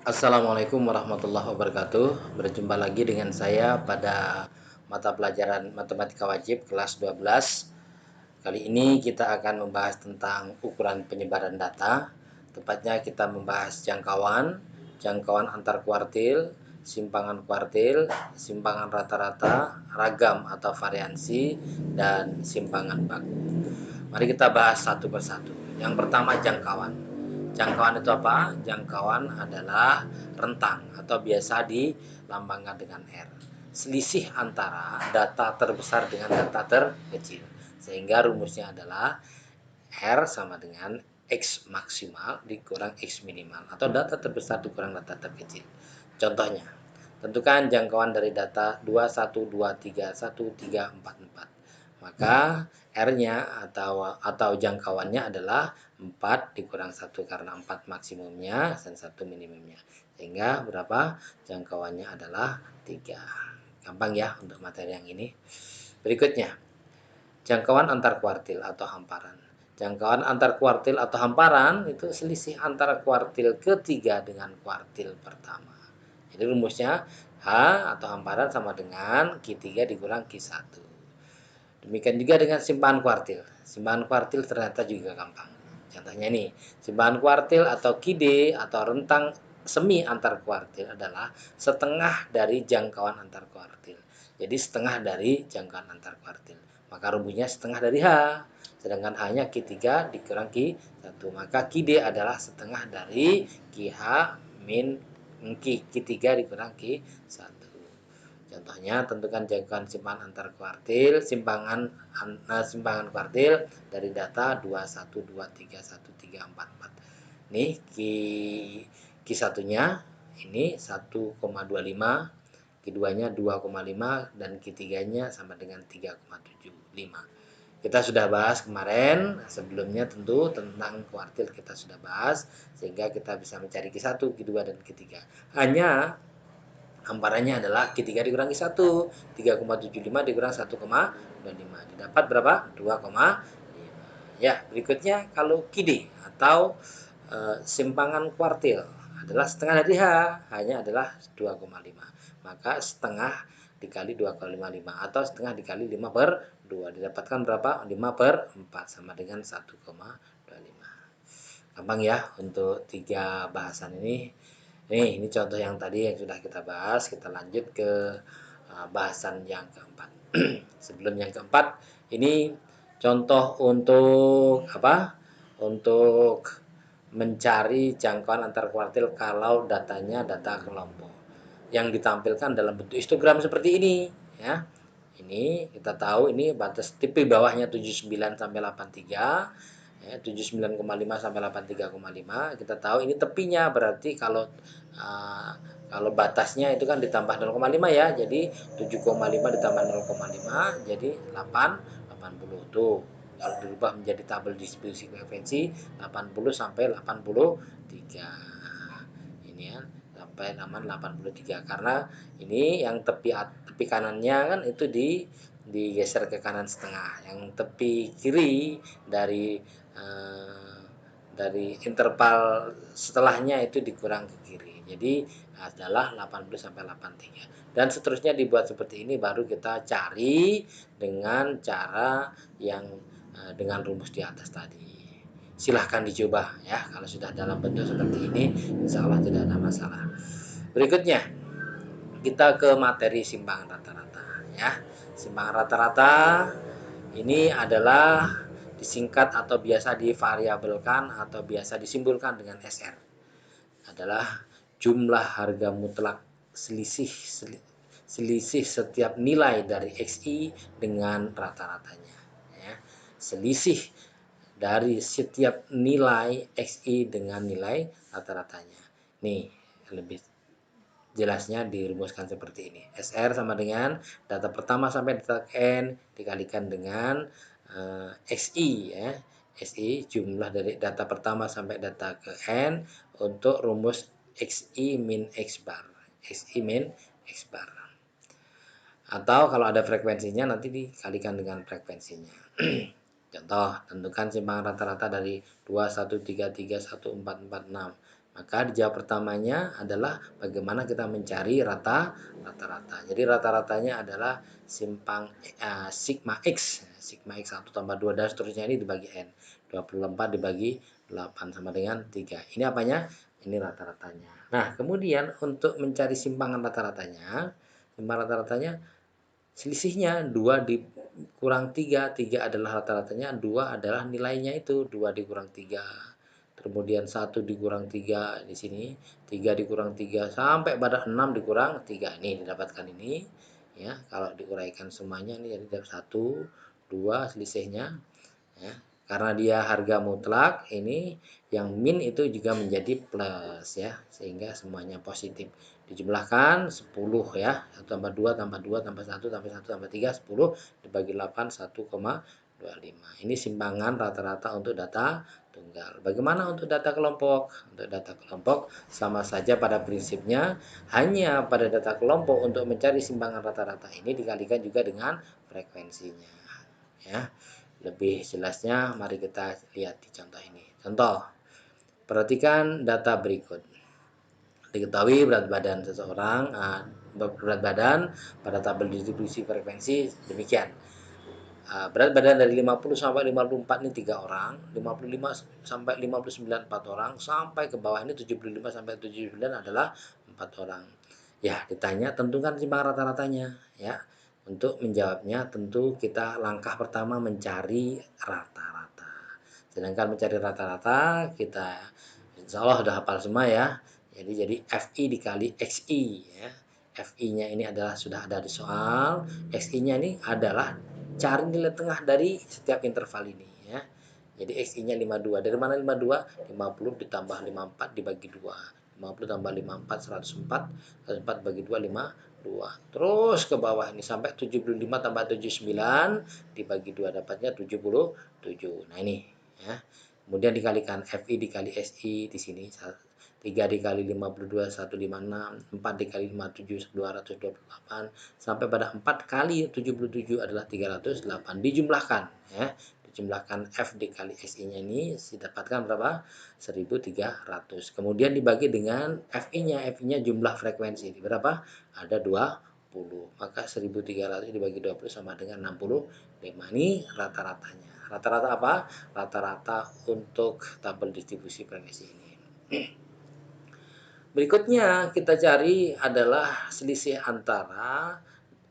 Assalamualaikum warahmatullahi wabarakatuh. Berjumpa lagi dengan saya pada mata pelajaran Matematika Wajib kelas 12. Kali ini kita akan membahas tentang ukuran penyebaran data. Tepatnya kita membahas jangkauan, jangkauan antar kuartil, simpangan kuartil, simpangan rata-rata, ragam atau variansi, dan simpangan baku. Mari kita bahas satu persatu. Yang pertama, jangkauan. Jangkauan itu apa? Jangkauan adalah rentang atau biasa dilambangkan dengan R. Selisih antara data terbesar dengan data terkecil. Sehingga rumusnya adalah R sama dengan X maksimal dikurang X minimal atau data terbesar dikurang data terkecil. Contohnya, tentukan jangkauan dari data 2, 1, 2, 3, 1, 3, 4, 4. Maka R-nya atau jangkauannya adalah 4 dikurang 1 karena 4 maksimumnya dan 1 minimumnya. Sehingga berapa? Jangkauannya adalah 3. Gampang ya untuk materi yang ini. Berikutnya, jangkauan antar kuartil atau hamparan. Jangkauan antar kuartil atau hamparan itu selisih antara kuartil ketiga dengan kuartil pertama. Jadi rumusnya H atau hamparan sama dengan Q3 dikurang Q1. Demikian juga dengan simpangan kuartil. Simpangan kuartil ternyata juga gampang. Contohnya nih, simpangan kuartil atau QD atau rentang semi antar kuartil adalah setengah dari jangkauan antar kuartil. Jadi setengah dari jangkauan antar kuartil. Maka rumusnya setengah dari H. Sedangkan H-nya Q3 dikurang Q1. Maka QD adalah setengah dari QH min Q3 dikurang Q1. Contohnya, tentukan jangkauan simpangan antar kuartil, simpangan kuartil dari data 2, 1, 2, 3, 1, 3, 4, 4. Nih, Q1-nya ini 1,25, Q2-nya 2,5, dan Q3-nya sama dengan 3,75. Kita sudah bahas kemarin, sebelumnya tentu tentang kuartil kita sudah bahas, sehingga kita bisa mencari Q1, Q2, dan Q3. Hanya hamparannya adalah Q3 dikurangi 1, 3,75 dikurang 1,25. Didapat berapa? 2,5. Ya, berikutnya kalau QD atau simpangan kuartil adalah setengah dari H, hanya adalah 2,5. Maka setengah dikali 2,55 atau setengah dikali 5/2. Didapatkan berapa? 5/4 sama dengan 1,25. Gampang ya untuk 3 bahasan ini. Nih, ini contoh yang tadi yang sudah kita bahas. Kita lanjut ke bahasan yang keempat. Sebelum yang keempat, ini contoh untuk apa? Untuk mencari jangkauan antar kuartil kalau datanya data kelompok. Yang ditampilkan dalam bentuk histogram seperti ini, ya. Ini kita tahu ini batas tipe bawahnya 79 sampai 83, ya, 79,5 sampai 83,5. Kita tahu ini tepinya, berarti kalau batasnya itu kan ditambah 0,5 ya. Jadi 7,5 ditambah 0,5 jadi 80 tuh. Kalau dirubah menjadi tabel distribusi frekuensi 80 sampai 83. Ini ya, sampai 83 karena ini yang tepi kanannya kan itu digeser ke kanan setengah. Yang tepi kiri dari interval setelahnya itu dikurang ke kiri. Jadi adalah 80 sampai 83. Dan seterusnya dibuat seperti ini baru kita cari dengan cara yang dengan rumus di atas tadi. Silahkan dicoba ya, kalau sudah dalam bentuk seperti ini insya Allah tidak ada masalah. Berikutnya kita ke materi simpangan rata-rata ya. Simpangan rata-rata ini adalah disingkat atau biasa divariabelkan atau biasa disimbolkan dengan SR. Adalah jumlah harga mutlak selisih setiap nilai dari XI dengan rata-ratanya. Ya. Selisih dari setiap nilai XI dengan nilai rata-ratanya. Nih, lebih jelasnya dirumuskan seperti ini. SR sama dengan data pertama sampai data N dikalikan dengan XI ya. XI jumlah dari data pertama sampai data ke N untuk rumus XI min X bar. XI min X bar. Atau kalau ada frekuensinya nanti dikalikan dengan frekuensinya. Contoh, tentukan simpangan rata-rata dari 2, 1, 3, 3, 1, 4, 4, 6. Maka dijawab pertamanya adalah bagaimana kita mencari rata-rata. Jadi rata-ratanya adalah sigma X. Sigma X 1 tambah 2 dan seterusnya ini dibagi N. 24 dibagi 8 sama dengan 3. Ini apanya? Ini rata-ratanya. Nah, kemudian untuk mencari simpangan rata-ratanya, selisihnya 2 dikurang 3, 3 adalah rata-ratanya, 2 adalah nilainya itu, 2 dikurang 3. Kemudian 1 dikurang 3 di sini, 3 dikurang 3 sampai pada 6 dikurang 3. Ini didapatkan ini ya. Kalau diuraikan semuanya ini jadi dapat 1, 2 selisihnya ya. Karena dia harga mutlak, ini yang min itu juga menjadi plus ya, sehingga semuanya positif. Dijumlahkan 10 ya, 1 tambah 2 tambah 2 tambah 1 tambah 1 tambah 3 10 dibagi 8 1,25. Ini simpangan rata-rata untuk data tunggal. Bagaimana untuk data kelompok? Untuk data kelompok sama saja pada prinsipnya, hanya pada data kelompok untuk mencari simpangan rata-rata ini dikalikan juga dengan frekuensinya ya. Lebih jelasnya mari kita lihat di contoh ini. Contoh, perhatikan data berikut. Diketahui berat badan seseorang, berat badan pada tabel distribusi frekuensi demikian. Berat badan dari 50 sampai 54 ini 3 orang, 55 sampai 59 4 orang, sampai ke bawah ini 75 sampai 79 adalah 4 orang. Ya, ditanya tentukan simpangan rata-ratanya ya. Untuk menjawabnya tentu kita langkah pertama mencari rata-rata. Sedangkan mencari rata-rata kita insya Allah sudah hafal semua ya. Jadi FI dikali XI ya. FI-nya ini adalah sudah ada di soal, XI-nya ini adalah cari nilai tengah dari setiap interval ini ya. Jadi XI-nya 52. Dari mana 52? 50 ditambah 54 dibagi 2. 50 tambah 54 104. 104 bagi 2 52. Terus ke bawah ini sampai 75 tambah 79 dibagi 2 dapatnya 77. Nah ini ya. Kemudian dikalikan FI dikali SI di sini 3 dikali 52 156, 4 dikali 57 228 sampai pada 4 kali 77 adalah 308. Dijumlahkan ya. Dijumlahkan F dikali SI-nya ini didapatkan berapa? 1300. Kemudian dibagi dengan FI-nya. FI-nya jumlah frekuensi. Berapa? Ada 20. Maka 1300 dibagi 20 sama dengan 65. Ini rata-ratanya. Rata-rata apa? Rata-rata untuk tabel distribusi frekuensi ini. Berikutnya kita cari adalah selisih antara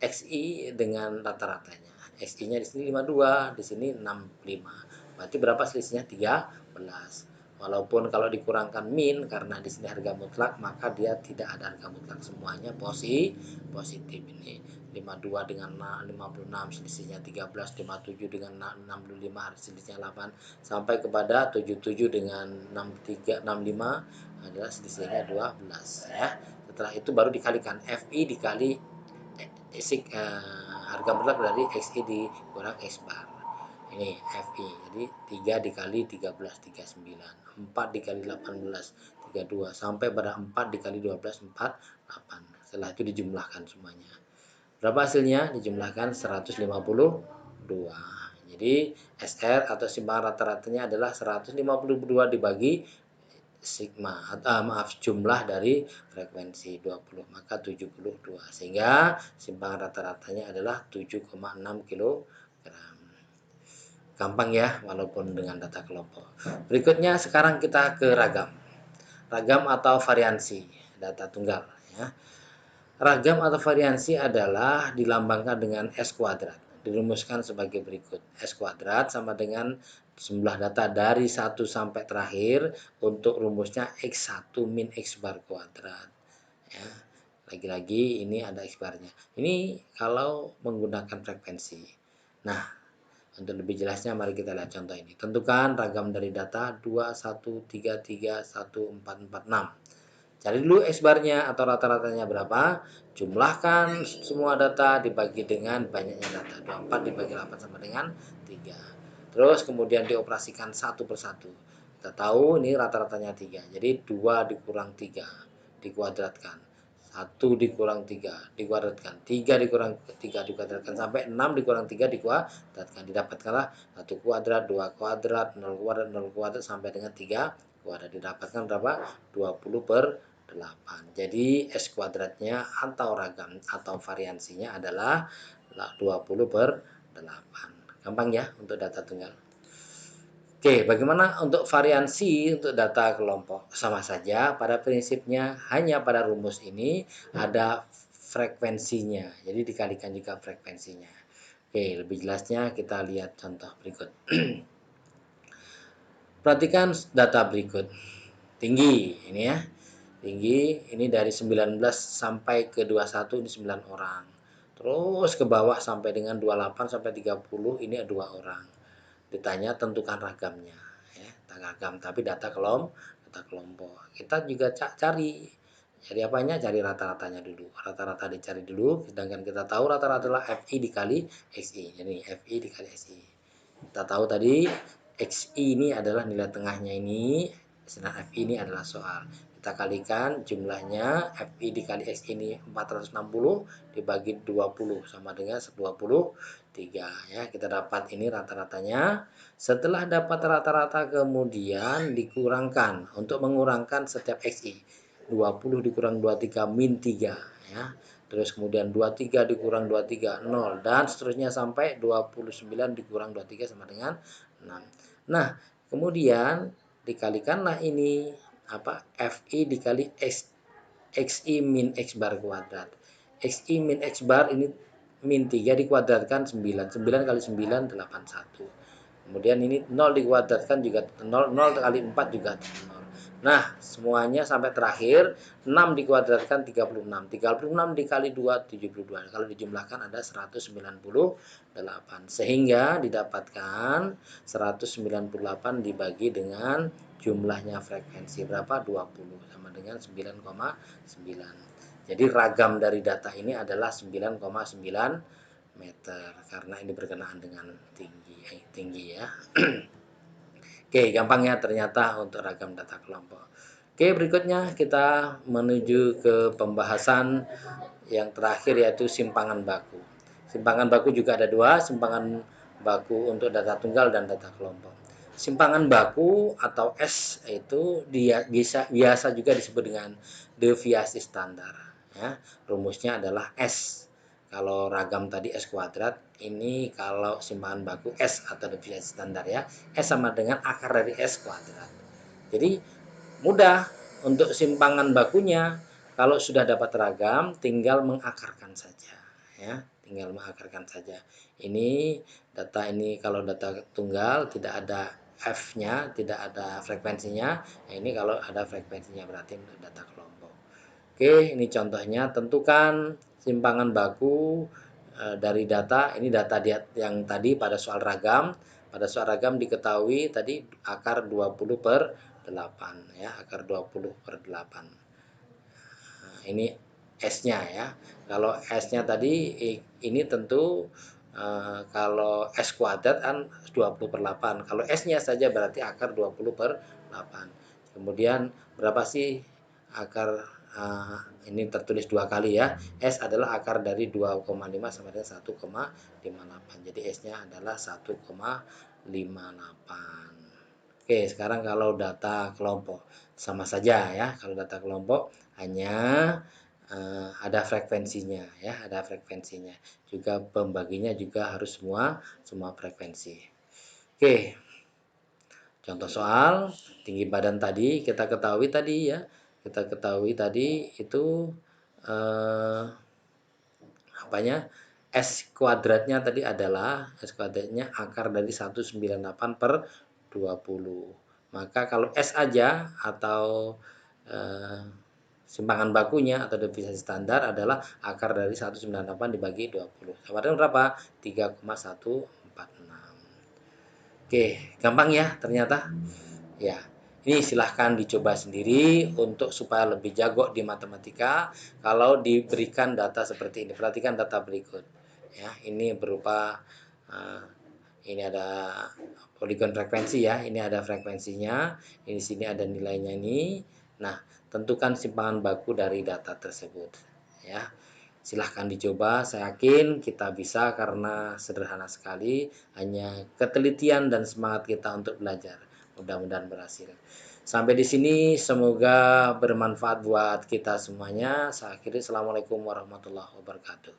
XI dengan rata-ratanya. XI-nya di sini 52, di sini 65. Berarti berapa selisihnya? 13. Walaupun kalau dikurangkan min karena di sini harga mutlak, maka dia tidak ada harga mutlak, semuanya positif ini. 52 dengan 56 selisihnya 13, 57 dengan 65 selisihnya 8 sampai kepada 77 dengan 63 65 adalah selisihnya 12 ya. Setelah itu baru dikalikan FI dikali harga mutlak dari XI dikurang X bar. Ini FI. Jadi 3 dikali 13 39, 4 dikali 18 32 sampai pada 4 dikali 12 48. Setelah itu dijumlahkan semuanya. Berapa hasilnya? Dijumlahkan 152. Jadi SR atau simpangan rata-ratanya adalah 152 dibagi jumlah dari frekuensi 20, maka 72. Sehingga simpangan rata-ratanya adalah 7,6 kg. Gampang ya, walaupun dengan data kelompok. Berikutnya sekarang kita ke ragam. Ragam atau variansi data tunggal ya. Ragam atau variansi adalah dilambangkan dengan S kuadrat. Dirumuskan sebagai berikut. S kuadrat sama dengan jumlah data dari 1 sampai terakhir, untuk rumusnya X1 min X bar kuadrat. Ya. Lagi-lagi ini ada X barnya. Ini kalau menggunakan frekuensi. Nah, untuk lebih jelasnya mari kita lihat contoh ini. Tentukan ragam dari data 2, 1, 3, 3, 1, 4, 4, 6. Cari dulu X-barnya atau rata-ratanya berapa. Jumlahkan semua data dibagi dengan banyaknya data. 24 dibagi 8 sama dengan 3. Terus kemudian dioperasikan satu persatu. Kita tahu ini rata-ratanya 3. Jadi 2 dikurang 3 dikuadratkan. 1 dikurang 3 dikuadratkan. 3 dikurang 3 dikuadratkan sampai 6 dikurang 3 dikuadratkan. Didapatkanlah 1 kuadrat, 2 kuadrat, 0 kuadrat, 0 kuadrat sampai dengan 3 kuadrat. Didapatkan berapa? 20/8. Jadi S kuadratnya atau ragam atau variansinya adalah 20/8. Gampang ya untuk data tunggal. Oke, bagaimana untuk variansi untuk data kelompok? Sama saja, pada prinsipnya hanya pada rumus ini ada frekuensinya. Jadi dikalikan juga frekuensinya. Oke, lebih jelasnya kita lihat contoh berikut. Perhatikan data berikut. Tinggi ini ya. Tinggi ini dari 19 sampai ke 21 ini 9 orang. Terus ke bawah sampai dengan 28 sampai 30 ini 2 orang. Ditanya tentukan ragamnya ya, ragam tapi data kelompok. Kita juga cari apanya? Cari rata-ratanya dulu. Rata-rata dicari dulu, sedangkan kita tahu rata-rata adalah FI dikali XI. Jadi FI dikali XI. Kita tahu tadi XI ini adalah nilai tengahnya ini, sedangkan FI ini adalah soal. Kita kalikan jumlahnya FI dikali X ini 460 dibagi 20 sama dengan 23 ya. Kita dapat ini rata-ratanya. Setelah dapat rata-rata kemudian dikurangkan untuk mengurangkan setiap XI. 20 dikurang 23 min 3 ya. Terus kemudian 23 dikurang 23 0 dan seterusnya sampai 29 dikurang 23 sama dengan 6. Nah, kemudian dikalikanlah ini FI dikali XI min X bar kuadrat. XI min X bar ini min 3 dikuadratkan 9. 9 kali 9 81. Kemudian ini 0 dikuadratkan juga 0. 0 kali 4 juga 0. Nah, semuanya sampai terakhir 6 dikuadratkan 36. 36 dikali 2 72. Kalau dijumlahkan ada 198. Sehingga didapatkan 198 dibagi dengan jumlahnya frekuensi berapa? 20 sama dengan 9,9. Jadi ragam dari data ini adalah 9,9 meter karena ini berkenaan dengan tinggi ya. Oke, gampang ya ternyata untuk ragam data kelompok. Oke, berikutnya kita menuju ke pembahasan yang terakhir yaitu simpangan baku. Simpangan baku juga ada dua, simpangan baku untuk data tunggal dan data kelompok. Simpangan baku atau S itu dia biasa juga disebut dengan deviasi standar ya. Rumusnya adalah S. Kalau ragam tadi S kuadrat, ini kalau simpangan baku S atau deviasi standar ya. S sama dengan akar dari S kuadrat. Jadi mudah untuk simpangan bakunya. Kalau sudah dapat ragam, tinggal mengakarkan saja ya, tinggal mengakarkan saja. Ini data ini kalau data tunggal tidak ada F-nya, tidak ada frekuensinya. Nah, ini kalau ada frekuensinya berarti untuk data kelompok. Oke, ini contohnya tentukan simpangan baku dari data. Ini data yang tadi pada soal ragam. Pada soal ragam diketahui tadi akar 20/8 ya, akar 20/8. Nah, ini S-nya ya. Kalau S-nya tadi ini tentu kalau S kuadrat kan 20/8. Kalau S-nya saja berarti akar 20/8. Kemudian berapa sih akar ini tertulis dua kali ya. S adalah akar dari 2,5 sama dengan 1,58. Jadi S-nya adalah 1,58. Oke, sekarang kalau data kelompok sama saja ya. Kalau data kelompok hanya ada frekuensinya ya, ada frekuensinya. Juga pembaginya juga harus semua frekuensi. Oke. Contoh soal tinggi badan tadi kita ketahui tadi ya. Kita ketahui tadi itu S kuadratnya tadi adalah S kuadratnya akar dari 198/20. Maka kalau S aja atau simpangan bakunya atau deviasi standar adalah akar dari 198 dibagi 20. Sama dengan berapa? 3,146. Oke, gampang ya ternyata. Ya, ini silahkan dicoba sendiri untuk supaya lebih jago di matematika. Kalau diberikan data seperti ini, perhatikan data berikut. Ya, ini berupa ini ada poligon frekuensi ya. Ini ada frekuensinya. Ini sini ada nilainya ini. Nah, tentukan simpangan baku dari data tersebut. Ya. Silahkan dicoba, saya yakin kita bisa karena sederhana sekali, hanya ketelitian dan semangat kita untuk belajar. mudah-mudahan berhasil. Sampai di sini semoga bermanfaat buat kita semuanya. Saya akhiri, assalamualaikum warahmatullahi wabarakatuh.